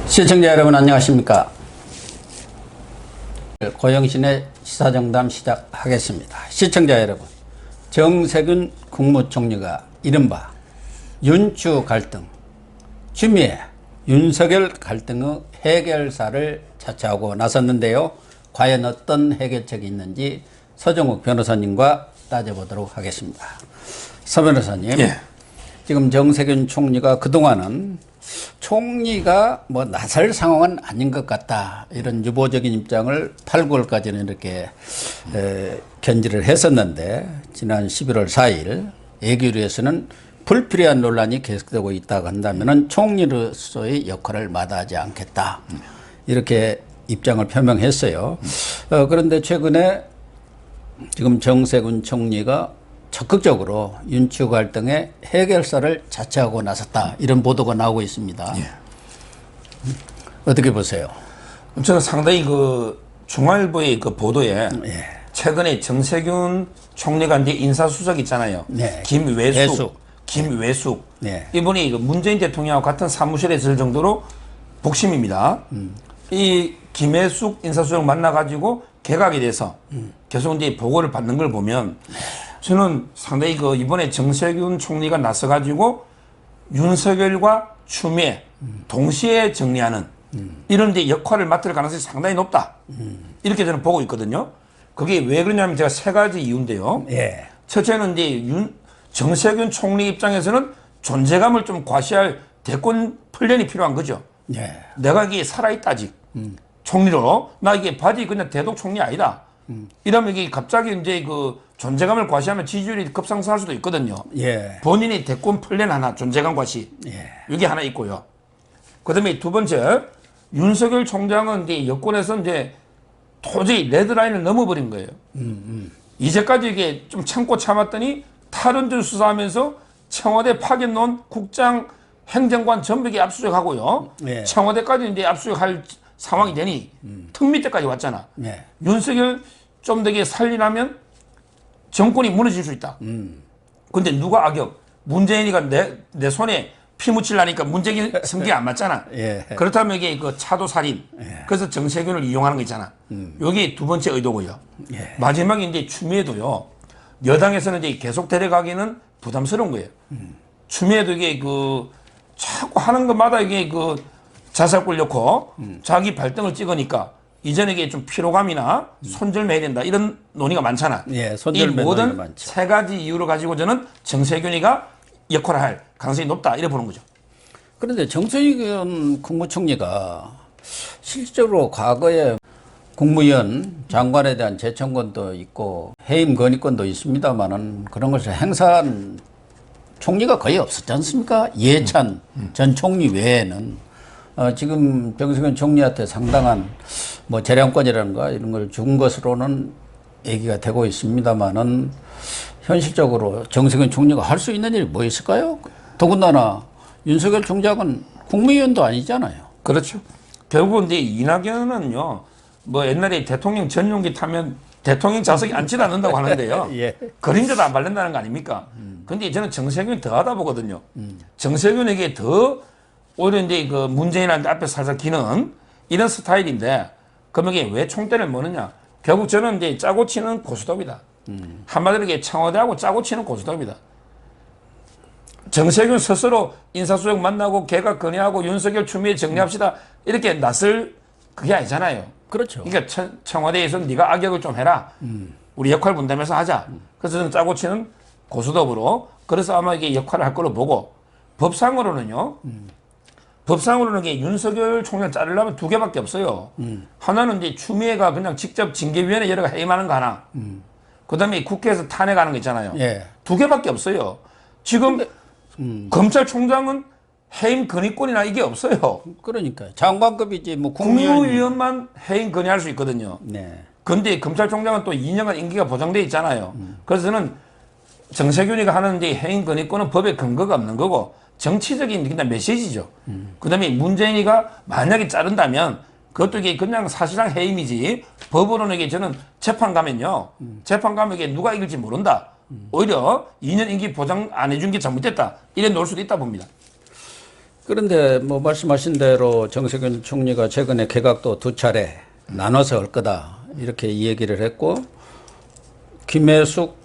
시청자 여러분 안녕하십니까. 고영신의 시사정담 시작하겠습니다. 시청자 여러분, 정세균 국무총리가 이른바 윤추 갈등, 추미애, 윤석열 갈등의 해결사를 차치하고 나섰는데요. 과연 어떤 해결책이 있는지 서정욱 변호사님과 따져보도록 하겠습니다. 서 변호사님, 지금 정세균 총리가 그동안은 총리가 뭐 나설 상황은 아닌 것 같다, 이런 유보적인 입장을 8, 9월까지는 이렇게 견지를 했었는데, 지난 11월 4일 예결위에서는 불필요한 논란이 계속되고 있다고 한다면 총리로서의 역할을 마다하지 않겠다, 이렇게 입장을 표명했어요. 그런데 최근에 지금 정세균 총리가 적극적으로 윤추 갈등의 해결사를 자처하고 나섰다, 이런 보도가 나오고 있습니다. 어떻게 보세요? 저는 상당히 중앙일보의 보도에 최근에 정세균 총리가 이제 인사수석 있잖아요. 김외숙. 이분이 이분이 대통령하고 같은 사무실에 있을 정도로 복심입니다. 이 김외숙 인사수석 만나가지고 개각에 대해서 계속 이제 보고를 받는 걸 보면 저는 상당히 이번에 정세균 총리가 나서가지고 윤석열과 추미애 동시에 정리하는 이런 데 역할을 맡을 가능성이 상당히 높다. 이렇게 저는 보고 있거든요. 그게 왜 그러냐면 제가 세 가지 이유인데요. 첫째는 이제 정세균 총리 입장에서는 존재감을 좀 과시할 대권 훈련이 필요한 거죠. 내가 이게 살아있다 아직. 총리로 나 이게 바지 그냥 대독 총리 아니다. 이러면 이게 갑자기 이제 존재감을 과시하면 지지율이 급상승할 수도 있거든요. 본인이 대권 플랜 하나, 존재감 과시. 이게 하나 있고요. 그 다음에 두 번째, 윤석열 총장은 이제 여권에서 이제 도저히 레드라인을 넘어버린 거예요. 이제까지 이게 좀 참고 참았더니 탈원전 수사하면서 청와대 파견 놓은 국장 행정관 전부에게 압수수색하고요. 청와대까지 이제 압수수색할 상황이 되니 턱 밑에까지 왔잖아. 윤석열 좀 되게 살리려면 정권이 무너질 수 있다. 근데 누가 악역? 문재인이가 내 손에 피 묻히려니까 문재인 성격이 안 맞잖아. 그렇다면 이게 차도 살인. 그래서 정세균을 이용하는 거 있잖아. 여기 두 번째 의도고요. 마지막에 이제 추미애도요. 여당에서는 이제 계속 데려가기는 부담스러운 거예요. 추미애도 이게 자꾸 하는 것마다 이게 자살골 넣고 자기 발등을 찍으니까 이전에 이게 좀 피로감이나 손절매야 된다, 이런 논의가 많잖아. 이 모든 세 가지 이유를 가지고 저는 정세균이가 역할을 할 가능성이 높다, 이래 보는 거죠. 그런데 정세균 국무총리가 실제로 과거에 국무위원 장관에 대한 재청권도 있고 해임 건의권도 있습니다만은 그런 것을 행사한 총리가 거의 없었지 않습니까? 이해찬 전 총리 외에는. 지금 정세균 총리한테 상당한 재량권이라든가 이런 걸 준 것으로는 얘기가 되고 있습니다만은 현실적으로 정세균 총리가 할 수 있는 일이 뭐 있을까요? 더군다나 윤석열 총장은 국무위원도 아니잖아요. 그렇죠. 결국은 이제 이낙연은요, 옛날에 대통령 전용기 타면 대통령 좌석에 앉지도 않는다고 하는데요. 그림자도 안 바른다는 거 아닙니까? 근데 저는 정세균이 더 하다 보거든요. 정세균에게 더 오히려 이제 문재인한테 앞에 살살 기는 이런 스타일인데, 그러면 이게 왜 총대를 머느냐? 결국 저는 이제 짜고 치는 고수톱이다. 한마디로 이게 청와대하고 짜고 치는 고수톱이다. 정세균 스스로 인사수석 만나고 개각 건의하고 윤석열 추미애 정리합시다, 이렇게 나설 그게 아니잖아요. 그렇죠. 그러니까 청와대에서 네가 악역을 좀 해라. 우리 역할 분담해서 하자. 그래서 저는 짜고 치는 고수톱으로, 그래서 아마 이게 역할을 할 걸로 보고, 법상으로는요. 법상으로는 이게 윤석열 총장 자르려면 두 개밖에 없어요. 하나는 이제 추미애가 그냥 직접 징계위원회 여러 가 해임하는 거 하나. 그 다음에 국회에서 탄핵하는 거 있잖아요. 두 개밖에 없어요. 지금 검찰총장은 해임 건의권이나 이게 없어요. 그러니까 장관급이지 국무위원만 해임 건의할 수 있거든요. 근데 검찰총장은 또 2년간 임기가 보장돼 있잖아요. 그래서 저는 정세균이가 하는 해임 건의권은 법에 근거가 없는 거고 정치적인 그냥 메시지죠. 그 다음에 문재인이가 만약에 자른다면 그것도 이게 그냥 사실상 해임이지, 법으로는 이게 저는 재판 가면요. 재판 가면 이게 누가 이길지 모른다. 오히려 2년 임기 보장 안 해준 게 잘못됐다, 이래 놓을 수도 있다 봅니다. 그런데 뭐 말씀하신 대로 정세균 총리가 최근에 개각도 2차례 나눠서 할 거다 이렇게 이 얘기를 했고 김혜숙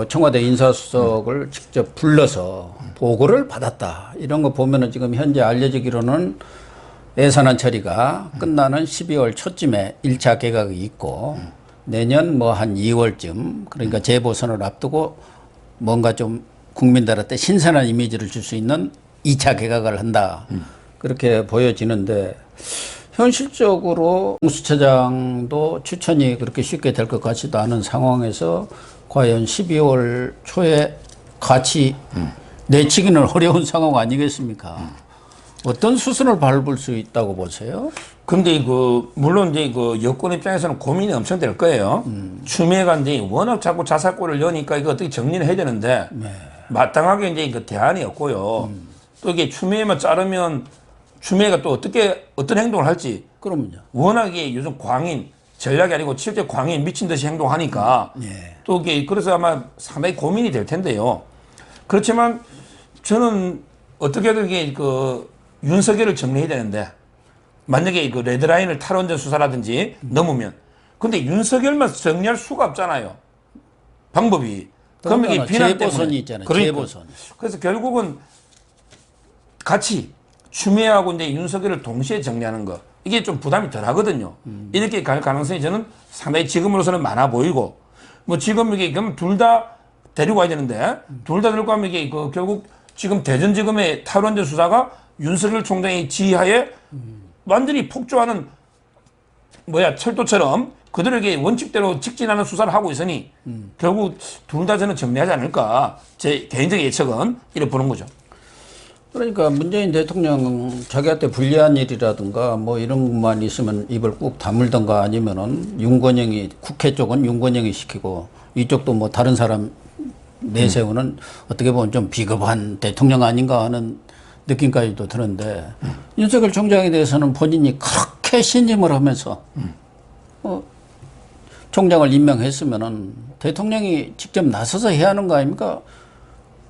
청와대 인사수석을 직접 불러서 보고를 받았다 이런 거 보면은 지금 현재 알려지기로는 예산안 처리가 끝나는 12월 초쯤에 1차 개각이 있고 내년 뭐 한 2월쯤 그러니까 재보선을 앞두고 뭔가 좀 국민들한테 신선한 이미지를 줄 수 있는 2차 개각을 한다. 그렇게 보여지는데 현실적으로 공수처장도 추천이 그렇게 쉽게 될 것 같지도 않은 상황에서 과연 12월 초에 같이 내치기는 어려운 상황 아니겠습니까? 어떤 수순을 밟을 수 있다고 보세요? 근데 물론 이제 여권 입장에서는 고민이 엄청 될 거예요. 추미애가 이제 워낙 자꾸 자사골을 여니까 이거 어떻게 정리를 해야 되는데 마땅하게 이제 그 대안이 없고요. 또 이게 추미애만 자르면 추미애가 또 어떤 행동을 할지. 그럼요. 워낙에 요즘 광인 전략이 아니고 실제 광인 미친 듯이 행동하니까 또 이게 그래서 아마 상당히 고민이 될 텐데요. 그렇지만 저는 어떻게든 이게 윤석열을 정리해야 되는데 만약에 레드라인을 탈원전 수사라든지 넘으면 근데 윤석열만 정리할 수가 없잖아요. 방법이. 그러면 이게 비난 재보선이 때문에. 있잖아요. 그러니까. 재보선. 그래서 결국은 같이 추미애하고 이제 윤석열을 동시에 정리하는 거 이게 좀 부담이 덜 하거든요. 이렇게 갈 가능성이 저는 상당히 지금으로서는 많아 보이고 뭐 지금 이게 그럼 둘 다 데리고 와야 되는데 둘 다 데리고 가면 이게 결국 지금 대전지검의 탈원전 수사가 윤석열 총장의 지휘하에 완전히 폭주하는 철도처럼 그들에게 원칙대로 직진하는 수사를 하고 있으니 결국 둘 다 저는 정리하지 않을까 제 개인적인 예측은 이렇게 보는 거죠. 그러니까 문재인 대통령 자기한테 불리한 일이라든가 뭐 이런 것만 있으면 입을 꾹 다물던가 아니면은 윤건영이 국회 쪽은 윤건영이 시키고 이쪽도 뭐 다른 사람 내세우는 어떻게 보면 좀 비겁한 대통령 아닌가 하는 느낌까지도 드는데 윤석열 총장에 대해서는 본인이 그렇게 신임을 하면서 총장을 임명했으면은 대통령이 직접 나서서 해야 하는 거 아닙니까?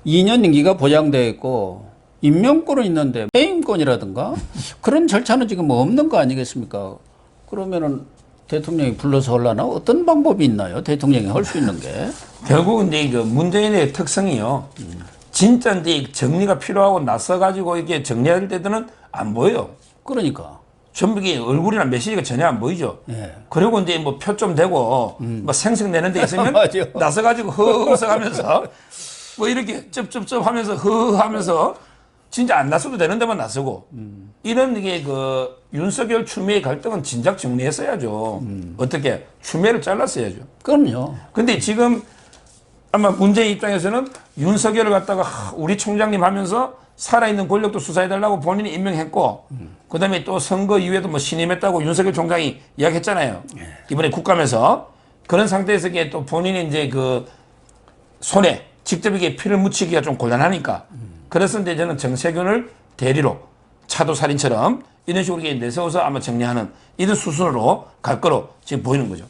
2년 임기가 보장되어 있고 임명권은 있는데 해임권이라든가 그런 절차는 지금 없는 거 아니겠습니까? 그러면은 대통령이 불러서 하려나 어떤 방법이 있나요? 대통령이 할 수 있는 게 결국은 이제 문재인의 특성이요. 진짜 이제 정리가 필요하고 나서가지고 이게 정리할 때들은 안 보여요. 그러니까 전부 이게 얼굴이나 메시지가 전혀 안 보이죠. 예. 그리고 이제 뭐 표 좀 대고 뭐 생색 내는 데 있으면 맞아요. 나서가지고 허허허 하면서 뭐 이렇게 쩝쩝쩝 하면서 허허 하면서 진짜 안 나서도 되는 데만 나서고 이런 이게 윤석열 추미애 갈등은 진작 정리했어야죠. 어떻게 추미애를 잘랐어야죠. 그럼요. 근데 지금 아마 문재인 입장에서는 윤석열을 갖다가 우리 총장님 하면서 살아있는 권력도 수사해달라고 본인이 임명했고 그 다음에 또 선거 이후에도 뭐 신임했다고 윤석열 총장이 이야기했잖아요. 이번에 국감에서 그런 상태에서 이게 또 본인이 이제 손에 직접 이게 피를 묻히기가 좀 곤란하니까 그래서 이제 저는 정세균을 대리로 차도살인처럼 이런 식으로 내세워서 아마 정리하는 이런 수순으로 갈 거로 지금 보이는 거죠.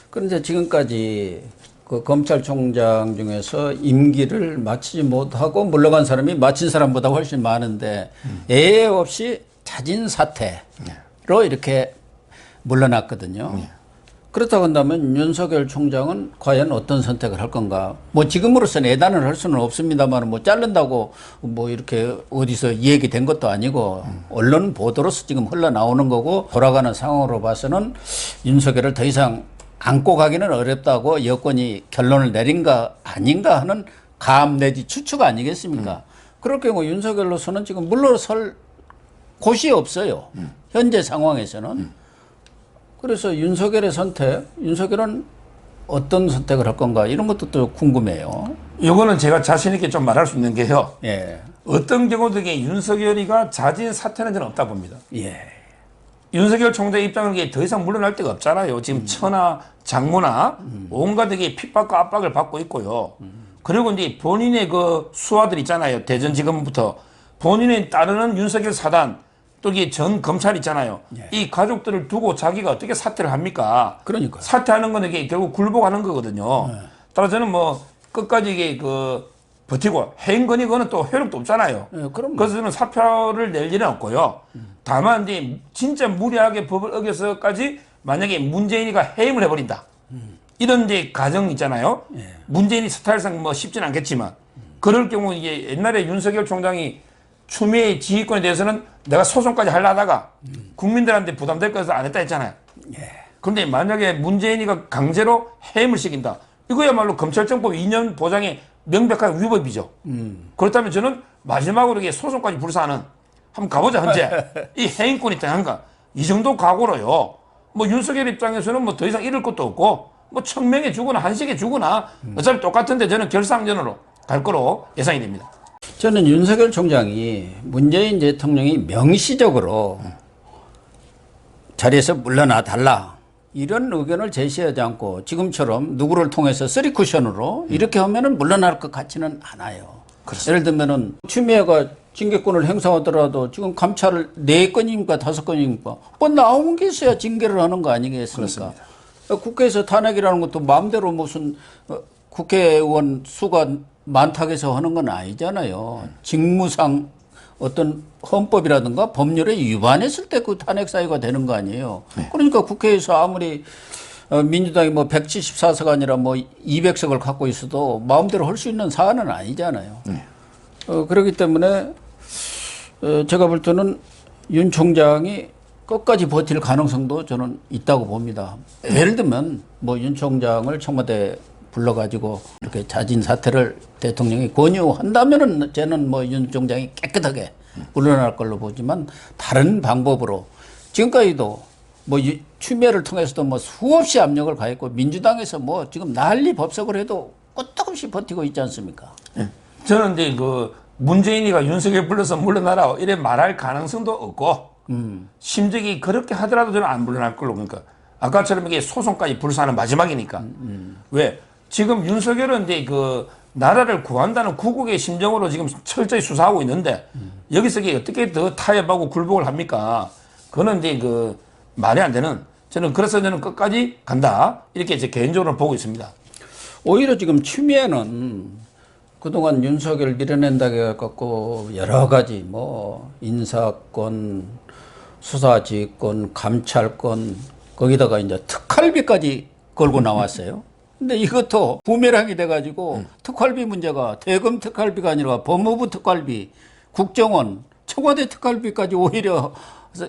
그런데 지금까지 그 검찰총장 중에서 임기를 마치지 못하고 물러간 사람이 마친 사람보다 훨씬 많은데 예외 없이 자진 사퇴로 이렇게 물러났거든요. 그렇다고 한다면 윤석열 총장은 과연 어떤 선택을 할 건가? 뭐 지금으로서는 예단을 할 수는 없습니다만 뭐 자른다고 뭐 이렇게 어디서 얘기된 것도 아니고 언론 보도로서 지금 흘러나오는 거고 돌아가는 상황으로 봐서는 윤석열을 더 이상 안고 가기는 어렵다고 여권이 결론을 내린가 아닌가 하는 감 내지 추측 아니겠습니까? 그럴 경우 윤석열로서는 지금 물러설 곳이 없어요. 현재 상황에서는. 그래서 윤석열의 선택, 윤석열은 어떤 선택을 할 건가 이런 것도 또 궁금해요. 이거는 제가 자신 있게 좀 말할 수 있는 게요. 예. 어떤 경우든지 윤석열이가 자진 사퇴는 저는 없다 봅니다. 예. 윤석열 총장 입장은 더 이상 물러날 데가 없잖아요. 지금 처나 장모나 온갖 게 핍박과 압박을 받고 있고요. 그리고 이제 본인의 수하들 있잖아요. 대전지검부터 본인이 따르는 윤석열 사단 또 이게 전 검찰 있잖아요. 예. 이 가족들을 두고 자기가 어떻게 사퇴를 합니까? 그러니까 사퇴하는 건 이게 결국 굴복하는 거거든요. 따라서 저는 뭐 끝까지 이게 버티고 해임 건의거는 또 효력도 없잖아요. 예, 그럼 그래서 저는 사표를 낼 일은 없고요. 다만 이제 진짜 무리하게 법을 어겨서까지 만약에 문재인이가 해임을 해버린다. 이런 이제 가정 있잖아요. 문재인이 스타일상 뭐 쉽진 않겠지만 그럴 경우 이게 옛날에 윤석열 총장이 추미애 지휘권에 대해서는 내가 소송까지 하려다가 국민들한테 부담될 것을 안 했다 했잖아요. 그런데 만약에 문재인이가 강제로 해임을 시킨다. 이거야말로 검찰청법 2년 보장의 명백한 위법이죠. 그렇다면 저는 마지막으로 이게 소송까지 불사하는 한번 가보자 현재 이 해임권이 당한가 이 정도 각오로요. 뭐 윤석열 입장에서는 뭐 더 이상 잃을 것도 없고 뭐 1000명에 주거나 한식에 주거나 어차피 똑같은데 저는 결상전으로 갈 거로 예상이 됩니다. 저는 윤석열 총장이 문재인 대통령이 명시적으로 자리에서 물러나 달라 이런 의견을 제시하지 않고 지금처럼 누구를 통해서 쓰리 쿠션으로 이렇게 하면은 물러날 것 같지는 않아요. 그렇습니다. 예를 들면은 추미애가 징계권을 행사하더라도 지금 감찰을 4건입니까 5건입니까 뭐 나온 게 있어야 징계를 하는 거 아니겠습니까? 그렇습니다. 국회에서 탄핵이라는 것도 마음대로 무슨 국회의원 수가 많다고 해서 하는 건 아니잖아요. 직무상 어떤 헌법이라든가 법률에 위반했을 때 그 탄핵 사유가 되는 거 아니에요. 그러니까 국회에서 아무리 민주당이 뭐 174석 아니라 뭐 200석을 갖고 있어도 마음대로 할 수 있는 사안은 아니잖아요. 그렇기 때문에 제가 볼 때는 윤 총장이 끝까지 버틸 가능성도 저는 있다고 봅니다. 예를 들면 뭐 윤 총장을 청와대 불러가지고 이렇게 자진 사퇴를 대통령이 권유한다면은 저는 뭐 윤 총장이 깨끗하게 물러날 걸로 보지만 다른 방법으로 지금까지도 뭐 추미애를 통해서도 뭐 수없이 압력을 가했고 민주당에서 뭐 지금 난리 법석을 해도 끄떡없이 버티고 있지 않습니까? 저는 이제 그 문재인이가 윤석열 불러서 물러나라 이래 말할 가능성도 없고 심적이 그렇게 하더라도 저는 안 물러날 걸로 그러니까 아까처럼 이게 소송까지 불사하는 마지막이니까 왜 지금 윤석열은 이제 그 나라를 구한다는 구국의 심정으로 지금 철저히 수사하고 있는데 여기서 이게 어떻게 더 타협하고 굴복을 합니까? 그거는 이제 그 말이 안 되는 저는 그래서 저는 끝까지 간다 이렇게 이제 개인적으로 보고 있습니다. 오히려 지금 추미애는 그동안 윤석열 밀어낸다고 해갖고 여러 가지 뭐 인사권, 수사지휘권, 감찰권 거기다가 이제 특활비까지 걸고 나왔어요. 근데 이것도 부메랑이 돼가지고 특활비 문제가 대검 특활비가 아니라 법무부 특활비, 국정원, 청와대 특활비까지 오히려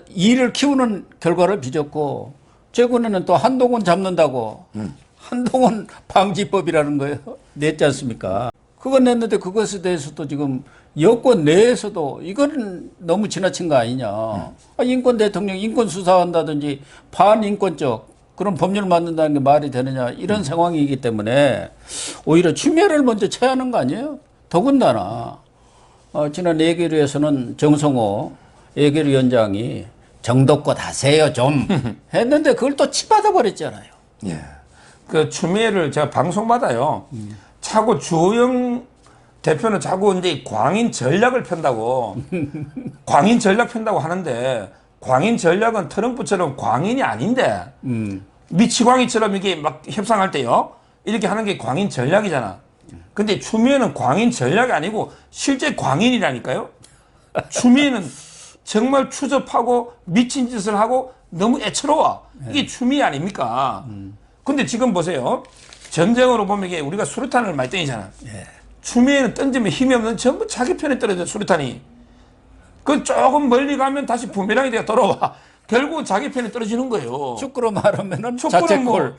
일을 키우는 결과를 빚었고 최근에는 또 한동훈 잡는다고 한동훈 방지법이라는 거예요. 냈지 않습니까? 그거 냈는데 그것에 대해서도 지금 여권 내에서도 이거는 너무 지나친 거 아니냐. 인권 대통령 인권 수사한다든지 반인권적 그런 법률을 만든다는 게 말이 되느냐 이런 상황이기 때문에 오히려 추미애를 먼저 체하는 거 아니에요? 더군다나 지난 예결위에서는 정성호 예결위원장이 정도껏 하세요 좀 했는데 그걸 또 치받아 버렸잖아요. 예. 그 추미애를 제가 방송마다요. 자꾸 주호영 대표는 자꾸 이제 광인 전략을 편다고 광인 전략 편다고 하는데 광인 전략은 트럼프처럼 광인이 아닌데 미치광이처럼 이게 막 협상할 때요 이렇게 하는 게 광인 전략이잖아. 근데 추미애는 광인 전략이 아니고 실제 광인이라니까요. 추미애는 정말 추접하고 미친 짓을 하고 너무 애처로워. 이게 추미애 아닙니까? 근데 지금 보세요. 전쟁으로 보면 이게 우리가 수류탄을 많이 던지잖아. 추미애는 던지면 힘이 없는 전부 자기 편에 떨어져 수류탄이. 그 조금 멀리 가면 다시 부메랑이 돼가 돌아와. 결국 자기 편에 떨어지는 거예요. 축구로 말하면은 축구는 자책골. 뭐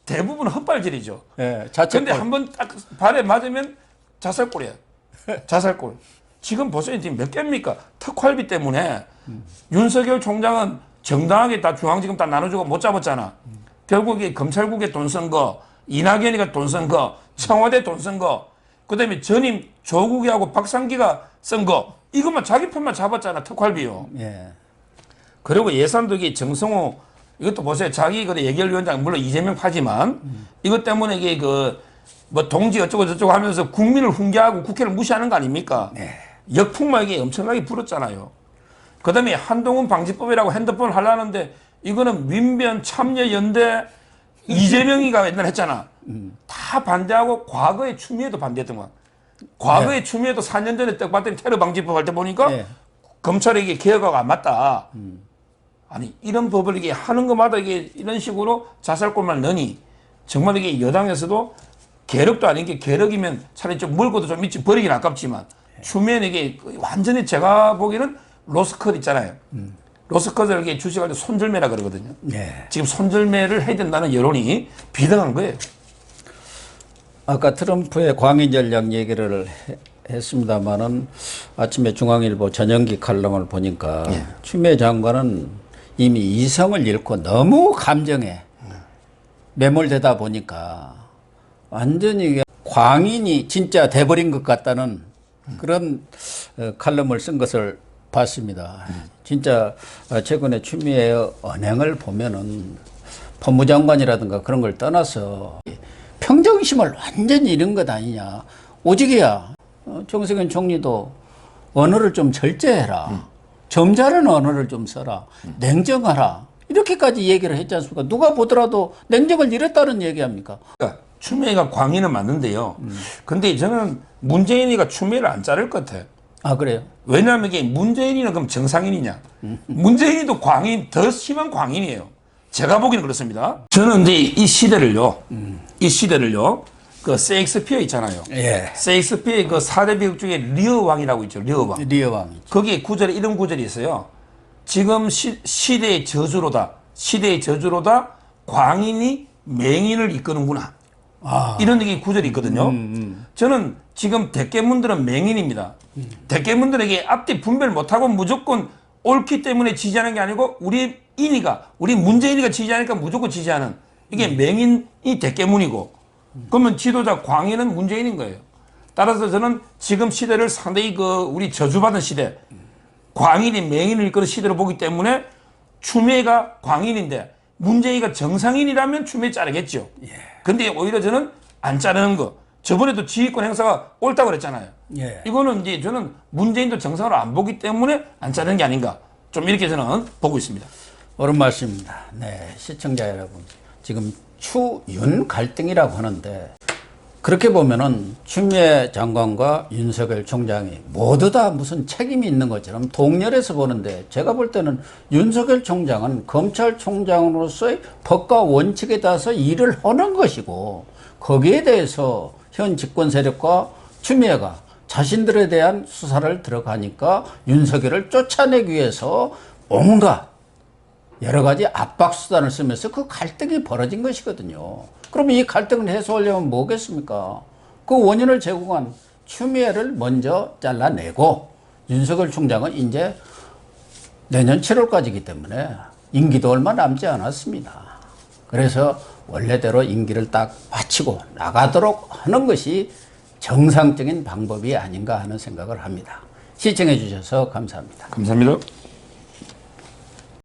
대부분 헛발질이죠. 예, 자책골. 근데 한번 딱 발에 맞으면 자살골이야. 자살골. 지금 보세요. 지금 몇 개입니까? 특활비 때문에 윤석열 총장은 정당하게 다 중앙지검 다 나눠주고 못 잡았잖아. 결국에 검찰국에 돈 쓴 거, 이낙연이가 돈 쓴 거, 청와대 돈 쓴 거, 그 다음에 전임 조국이하고 박상기가 쓴 거, 이것만 자기 편만 잡았잖아. 특활비요. 예. 그리고 예산도 이게 정성호 이것도 보세요. 자기 그 예결위원장 물론 이재명 파지만 이것 때문에 이게 그 뭐 동지 어쩌고 저쩌고 하면서 국민을 훈계하고 국회를 무시하는 거 아닙니까? 역풍만 이게 엄청나게 불었잖아요. 그다음에 한동훈 방지법이라고 핸드폰을 하려는데 이거는 민변 참여연대 이재명이가 옛날에 했잖아. 다 반대하고 과거에 추미애도 반대했더만. 과거에 추미애도 4년 전에 딱 봤더니 테러 방지법 할 때 보니까 네. 검찰에게 개혁가 안 맞다. 아니 이런 법을 이게 하는 것마다 이게 이런 식으로 자살골만 넣으니 정말 이게 여당에서도 계력도 아닌 게 계력이면 차라리 좀 멀고도 좀 있지 버리긴 아깝지만 추미애는 이게 완전히 제가 보기에는 로스컷 있잖아요. 로스컷을 이렇게 주식할 때 손절매라 그러거든요. 네. 지금 손절매를 해야 된다는 여론이 비등한 거예요. 아까 트럼프의 광인 전략 얘기를 했습니다마는 아침에 중앙일보 전영기 칼럼을 보니까 예. 추미애 장관은 이미 이성을 잃고 너무 감정에 매몰되다 보니까 완전히 광인이 진짜 돼버린 것 같다는 그런 칼럼을 쓴 것을 봤습니다. 진짜 최근에 추미애의 언행을 보면은 법무장관이라든가 그런 걸 떠나서 평정심을 완전히 잃은 것 아니냐. 오직이야. 정세균 총리도 언어를 좀 절제해라. 점잖은 언어를 좀 써라. 냉정하라. 이렇게까지 얘기를 했지 않습니까? 누가 보더라도 냉정을 잃었다는 얘기합니까? 그러니까 추미애가 광인은 맞는데요. 근데 저는 문재인이가 추미애를 안 자를 것 같아요. 아, 그래요? 왜냐하면 이게 문재인이는 그럼 정상인이냐? 문재인이도 광인, 더 심한 광인이에요. 제가 보기에는 그렇습니다. 저는 이제 이 시대를요, 그 세익스피어 있잖아요. 예. 세익스피어의 그 4대 비극 중에 리어 왕이라고 있죠, 리어 왕. 리어 왕. 거기에 구절에 이런 구절이 있어요. 지금 시대의 저주로다. 시대의 저주로다. 광인이 맹인을 이끄는구나. 이런 얘기 구절이 있거든요. 저는 지금 대깨문들은 맹인입니다. 대깨문들에게 앞뒤 분별 못하고 무조건 옳기 때문에 지지하는 게 아니고 우리 문재인이가 지지하니까 무조건 지지하는 이게 맹인이 대깨문이고 그러면 지도자 광인은 문재인인 거예요. 따라서 저는 지금 시대를 상당히 우리 저주받은 시대 광인이 맹인을 이끄는 시대로 보기 때문에 추미애가 광인인데 문재인이가 정상인이라면 추미애 자르겠죠. 근데 오히려 저는 안 자르는 거. 저번에도 지휘권 행사가 옳다고 그랬잖아요. 예. 이거는 이제 저는 문재인도 정상으로 안 보기 때문에 안 자르는 게 아닌가. 좀 이렇게 저는 보고 있습니다. 옳은 말씀입니다. 네, 시청자 여러분. 지금 추윤 갈등이라고 하는데 그렇게 보면은 추미애 장관과 윤석열 총장이 모두 다 무슨 책임이 있는 것처럼 동렬해서 보는데 제가 볼 때는 윤석열 총장은 검찰총장으로서의 법과 원칙에 따라서 일을 하는 것이고 거기에 대해서 현 집권 세력과 추미애가 자신들에 대한 수사를 들어가니까 윤석열을 쫓아내기 위해서 온갖 여러 가지 압박 수단을 쓰면서 그 갈등이 벌어진 것이거든요. 그러면 이 갈등을 해소하려면 뭐겠습니까? 그 원인을 제공한 추미애를 먼저 잘라내고 윤석열 총장은 이제 내년 7월까지이기 때문에 임기도 얼마 남지 않았습니다. 그래서 원래대로 임기를 딱 마치고 나가도록 하는 것이 정상적인 방법이 아닌가 하는 생각을 합니다. 시청해 주셔서 감사합니다. 감사합니다.